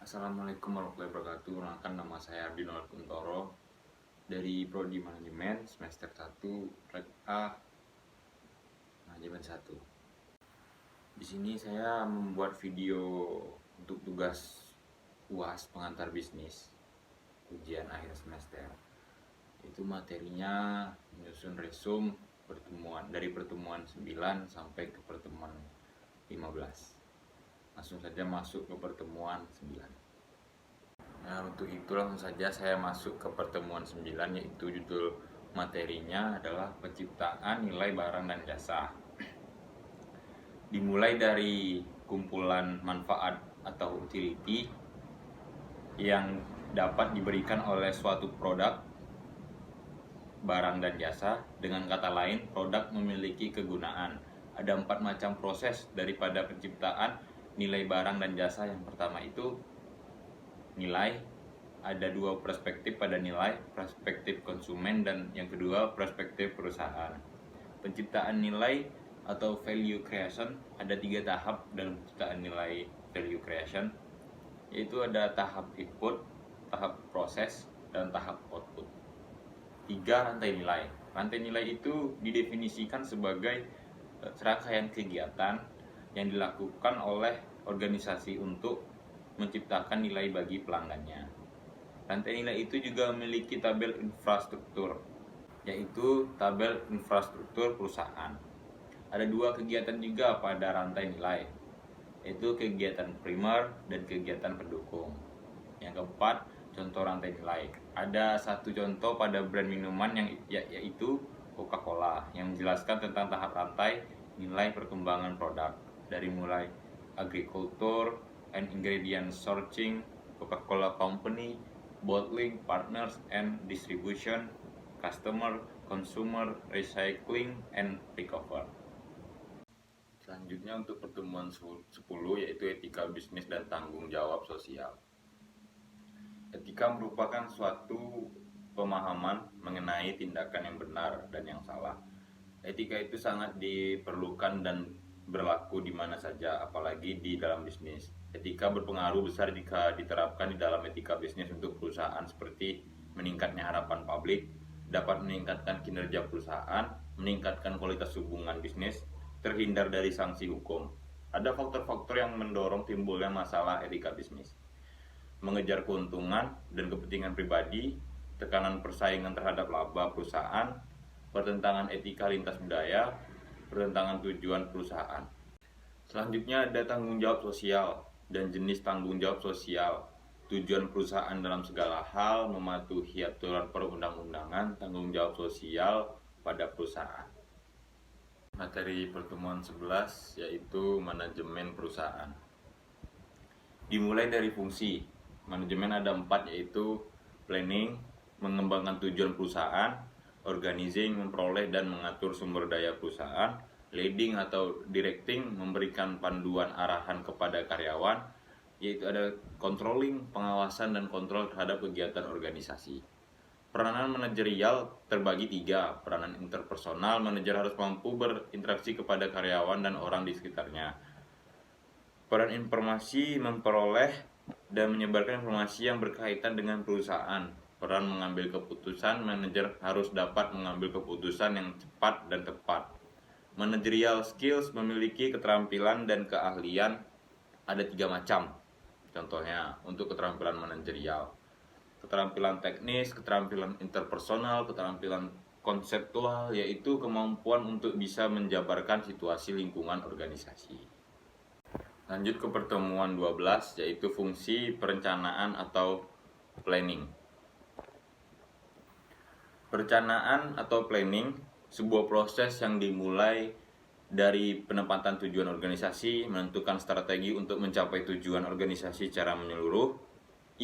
Assalamualaikum warahmatullahi wabarakatuh. Perkenalkan, nama saya Ardino Kuntoro dari Prodi Manajemen semester 1 Rek A Manajemen 1. Di sini saya membuat video untuk tugas UAS pengantar bisnis ujian akhir semester. Itu materinya menyusun resume pertemuan 9 sampai ke pertemuan 15. Langsung saja masuk ke pertemuan 9. Nah, untuk itu langsung saja saya masuk ke pertemuan 9, yaitu judul materinya adalah penciptaan nilai barang dan jasa. Dimulai dari kumpulan manfaat atau utility yang dapat diberikan oleh suatu produk, barang dan jasa. Dengan kata lain, produk memiliki kegunaan. Ada 4 macam proses daripada penciptaan nilai barang dan jasa. Yang pertama itu nilai. Ada 2 perspektif pada nilai, perspektif konsumen dan yang kedua perspektif perusahaan. Penciptaan nilai atau value creation, ada 3 tahap dalam penciptaan nilai value creation, yaitu ada tahap input, tahap proses, dan tahap output. 3 rantai nilai. Rantai nilai itu didefinisikan sebagai serangkaian kegiatan yang dilakukan oleh organisasi untuk menciptakan nilai bagi pelanggannya. Rantai nilai itu juga memiliki tabel infrastruktur, yaitu tabel infrastruktur perusahaan. Ada 2 kegiatan juga pada rantai nilai, yaitu kegiatan primer dan kegiatan pendukung. Yang keempat, contoh rantai nilai. Ada 1 contoh pada brand minuman yaitu Coca-Cola, yang menjelaskan tentang tahap rantai nilai perkembangan produk, dari mulai agriculture and ingredient sourcing, Coca-Cola Company, bottling, partners and distribution, customer, consumer, recycling, and recover. Selanjutnya untuk pertemuan 10, yaitu etika bisnis dan tanggung jawab sosial. Etika merupakan suatu pemahaman mengenai tindakan yang benar dan yang salah. Etika itu sangat diperlukan dan berlaku di mana saja, apalagi di dalam bisnis. Etika berpengaruh besar jika diterapkan di dalam etika bisnis untuk perusahaan, seperti meningkatnya harapan publik, dapat meningkatkan kinerja perusahaan, meningkatkan kualitas hubungan bisnis, terhindar dari sanksi hukum. Ada faktor-faktor yang mendorong timbulnya masalah etika bisnis: mengejar keuntungan dan kepentingan pribadi, tekanan persaingan terhadap laba perusahaan, pertentangan etika lintas budaya, pertentangan tujuan perusahaan. Selanjutnya ada tanggung jawab sosial dan jenis tanggung jawab sosial. Tujuan perusahaan dalam segala hal, mematuhi aturan perundang-undangan, tanggung jawab sosial pada perusahaan. Materi pertemuan 11 yaitu manajemen perusahaan. Dimulai dari fungsi. Manajemen ada 4, yaitu planning, mengembangkan tujuan perusahaan; organizing, memperoleh dan mengatur sumber daya perusahaan; leading atau directing, memberikan panduan arahan kepada karyawan; yaitu ada controlling, pengawasan dan kontrol terhadap kegiatan organisasi. Peranan manajerial terbagi 3. Peranan interpersonal, manajer harus mampu berinteraksi kepada karyawan dan orang di sekitarnya. Peran informasi, memperoleh dan menyebarkan informasi yang berkaitan dengan perusahaan. Peran mengambil keputusan, manajer harus dapat mengambil keputusan yang cepat dan tepat. Managerial skills, memiliki keterampilan dan keahlian, ada 3 macam. Contohnya untuk keterampilan manajerial: keterampilan teknis, keterampilan interpersonal, keterampilan konseptual, yaitu kemampuan untuk bisa menjabarkan situasi lingkungan organisasi. Lanjut ke pertemuan 12, yaitu fungsi perencanaan atau planning. Perencanaan atau planning, sebuah proses yang dimulai dari penempatan tujuan organisasi, menentukan strategi untuk mencapai tujuan organisasi secara menyeluruh.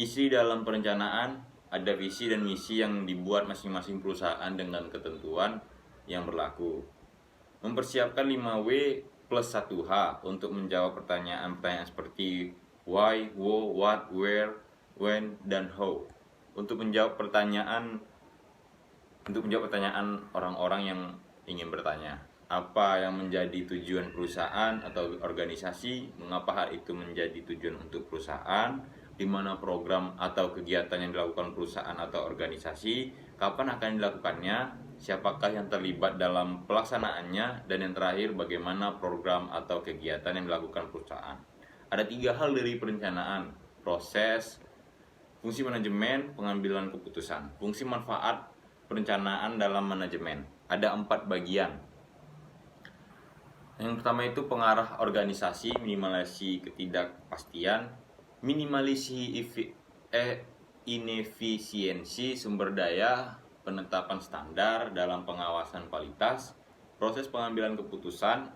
Isi dalam perencanaan ada visi dan misi yang dibuat masing-masing perusahaan dengan ketentuan yang berlaku. Mempersiapkan 5W plus 1H untuk menjawab pertanyaan-pertanyaan seperti why, what, where, when, dan how. Untuk menjawab pertanyaan orang-orang yang ingin bertanya. Apa yang menjadi tujuan perusahaan atau organisasi? Mengapa hal itu menjadi tujuan untuk perusahaan? di mana program atau kegiatan yang dilakukan perusahaan atau organisasi, kapan akan dilakukannya, siapakah yang terlibat dalam pelaksanaannya, dan yang terakhir bagaimana program atau kegiatan yang dilakukan perusahaan. Ada 3 hal dari perencanaan: proses, fungsi manajemen, pengambilan keputusan. Fungsi manfaat perencanaan dalam manajemen. Ada 4 bagian. Yang pertama itu pengarah organisasi, minimalisasi ketidakpastian, minimalisasi inefisiensi sumber daya, penetapan standar dalam pengawasan kualitas, proses pengambilan keputusan,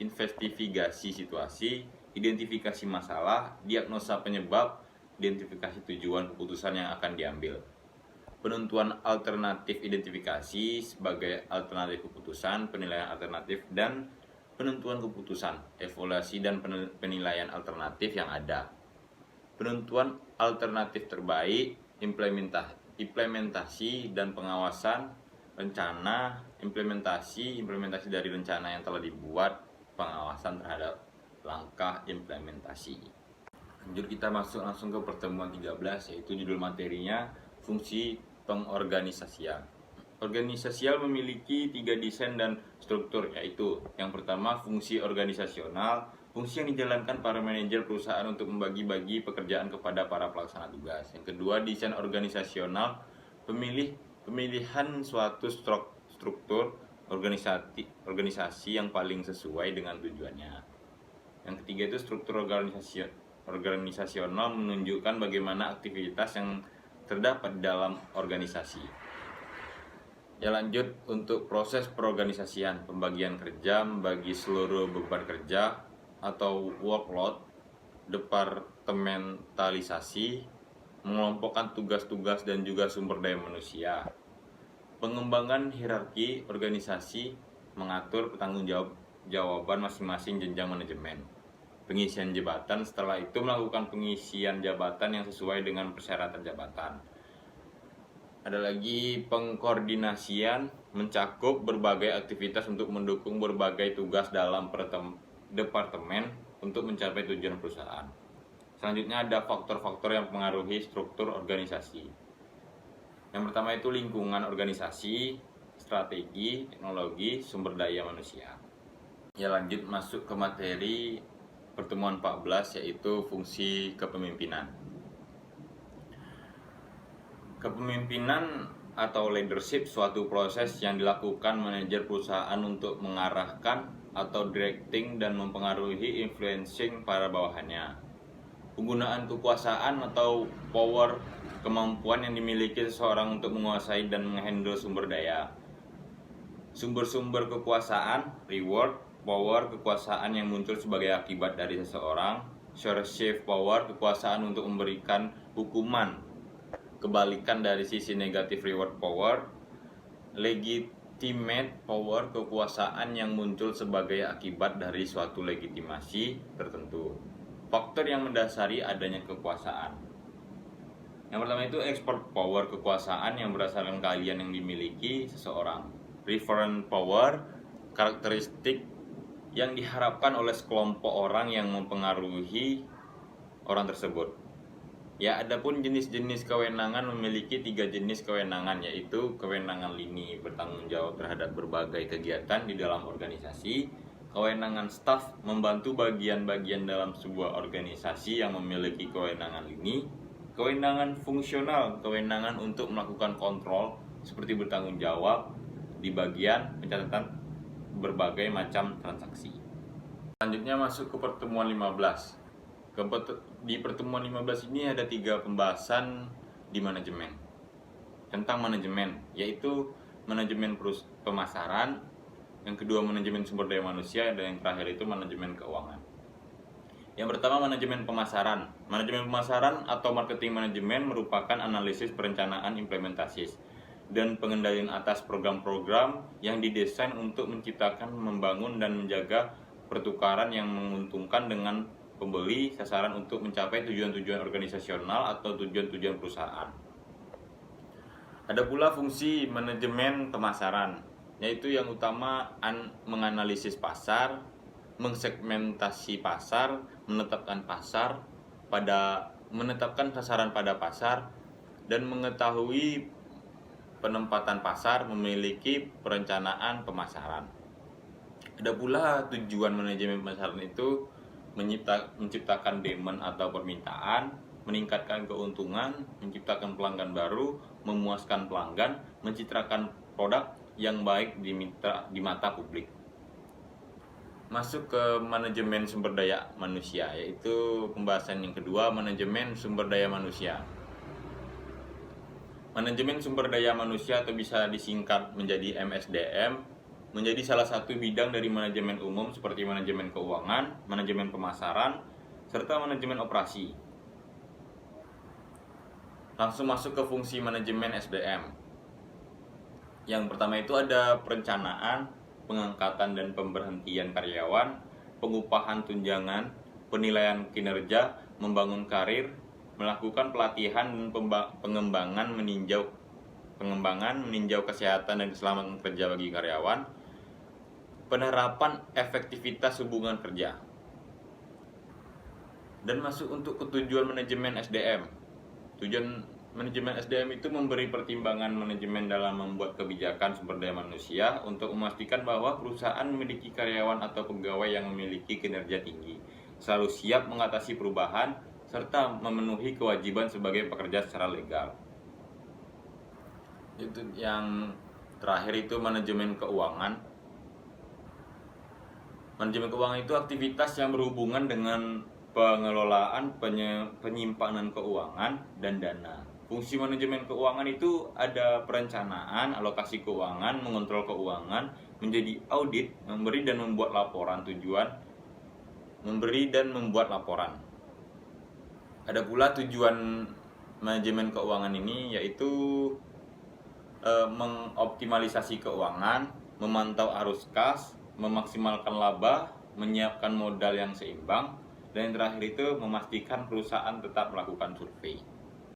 investigasi situasi, identifikasi masalah, diagnosa penyebab, identifikasi tujuan keputusan yang akan diambil. Penentuan alternatif identifikasi sebagai alternatif keputusan, penilaian alternatif, dan penentuan keputusan, evaluasi dan penilaian alternatif yang ada. Penentuan alternatif terbaik, implementasi dan pengawasan, rencana, implementasi dari rencana yang telah dibuat, pengawasan terhadap langkah implementasi. Lanjut, kita masuk langsung ke pertemuan 13, yaitu judul materinya fungsi pengorganisasian. Organisasial memiliki 3 desain dan struktur, yaitu yang pertama fungsi organisasional, fungsi yang dijalankan para manajer perusahaan untuk membagi-bagi pekerjaan kepada para pelaksana tugas. Yang kedua, desain organisasional, pemilihan suatu struktur organisasi yang paling sesuai dengan tujuannya. Yang ketiga itu struktur organisasional, menunjukkan bagaimana aktivitas yang terdapat dalam organisasi. Ya, lanjut untuk proses perorganisasian, pembagian kerja, membagi seluruh beban kerja atau workload, departementalisasi, mengelompokkan tugas-tugas dan juga sumber daya manusia, pengembangan hierarki organisasi, mengatur pertanggungjawaban masing-masing jenjang manajemen, pengisian jabatan, setelah itu melakukan pengisian jabatan yang sesuai dengan persyaratan jabatan. Ada lagi pengkoordinasian, mencakup berbagai aktivitas untuk mendukung berbagai tugas dalam departemen untuk mencapai tujuan perusahaan. Selanjutnya ada faktor-faktor yang mempengaruhi struktur organisasi. Yang pertama itu lingkungan organisasi, strategi, teknologi, sumber daya manusia. Ya, lanjut masuk ke materi pertemuan 14, yaitu fungsi kepemimpinan. Kepemimpinan atau leadership suatu proses yang dilakukan manajer perusahaan untuk mengarahkan atau directing dan mempengaruhi influencing para bawahannya. Penggunaan kekuasaan atau power, kemampuan yang dimiliki seseorang untuk menguasai dan menghandle sumber daya. Sumber-sumber kekuasaan, reward, power, kekuasaan yang muncul sebagai akibat dari seseorang. Coercive power, kekuasaan untuk memberikan hukuman, kebalikan dari sisi negatif reward power. Legitimate power, kekuasaan yang muncul sebagai akibat dari suatu legitimasi tertentu. Faktor yang mendasari adanya kekuasaan. Yang pertama itu expert power, kekuasaan yang berdasarkan keahlian yang dimiliki seseorang. Referent power, karakteristik yang diharapkan oleh sekelompok orang yang mempengaruhi orang tersebut. Ya, adapun jenis-jenis kewenangan memiliki 3 jenis kewenangan, yaitu kewenangan lini, bertanggung jawab terhadap berbagai kegiatan di dalam organisasi. Kewenangan staf, membantu bagian-bagian dalam sebuah organisasi yang memiliki kewenangan lini. Kewenangan fungsional, kewenangan untuk melakukan kontrol seperti bertanggung jawab di bagian pencatatan berbagai macam transaksi. Selanjutnya masuk ke pertemuan 15. Di pertemuan 15 ini ada 3 pembahasan di manajemen, tentang manajemen, yaitu manajemen pemasaran, yang kedua manajemen sumber daya manusia, dan yang terakhir itu manajemen keuangan. Yang pertama, manajemen pemasaran. Manajemen pemasaran atau marketing manajemen merupakan analisis, perencanaan, implementasi, dan pengendalian atas program-program yang didesain untuk menciptakan, membangun, dan menjaga pertukaran yang menguntungkan dengan pembeli, sasaran untuk mencapai tujuan-tujuan organisasional atau tujuan-tujuan perusahaan. Ada pula fungsi manajemen pemasaran, yaitu yang utama menganalisis pasar, mengsegmentasi pasar, menetapkan pasar pada menetapkan sasaran pada pasar, dan mengetahui penempatan pasar, memiliki perencanaan pemasaran. Ada pula tujuan manajemen pemasaran itu menciptakan demand atau permintaan, meningkatkan keuntungan, menciptakan pelanggan baru, memuaskan pelanggan, mencitrakan produk yang baik di mata publik. Masuk ke manajemen sumber daya manusia, yaitu pembahasan yang kedua, manajemen sumber daya manusia. Manajemen sumber daya manusia atau bisa disingkat menjadi MSDM menjadi salah satu bidang dari manajemen umum seperti manajemen keuangan, manajemen pemasaran, serta manajemen operasi. Langsung masuk ke fungsi manajemen SDM. Yang pertama itu ada perencanaan, pengangkatan dan pemberhentian karyawan, pengupahan tunjangan, penilaian kinerja, membangun karir, melakukan pelatihan dan pengembangan meninjau kesehatan dan keselamatan kerja bagi karyawan, penerapan efektivitas hubungan kerja. Dan masuk untuk ketujuan manajemen SDM. Tujuan manajemen SDM itu memberi pertimbangan manajemen dalam membuat kebijakan sumber daya manusia untuk memastikan bahwa perusahaan memiliki karyawan atau pegawai yang memiliki kinerja tinggi, selalu siap mengatasi perubahan, serta memenuhi kewajiban sebagai pekerja secara legal. Itu yang terakhir itu manajemen keuangan. Manajemen keuangan itu aktivitas yang berhubungan dengan pengelolaan, penyimpanan keuangan, dan dana. Fungsi manajemen keuangan itu ada perencanaan, alokasi keuangan, mengontrol keuangan, menjadi audit, memberi dan membuat laporan tujuan, memberi dan membuat laporan. Ada pula tujuan manajemen keuangan ini yaitu mengoptimalisasi keuangan, memantau arus kas, memaksimalkan laba, menyiapkan modal yang seimbang, dan yang terakhir itu memastikan perusahaan tetap melakukan survei.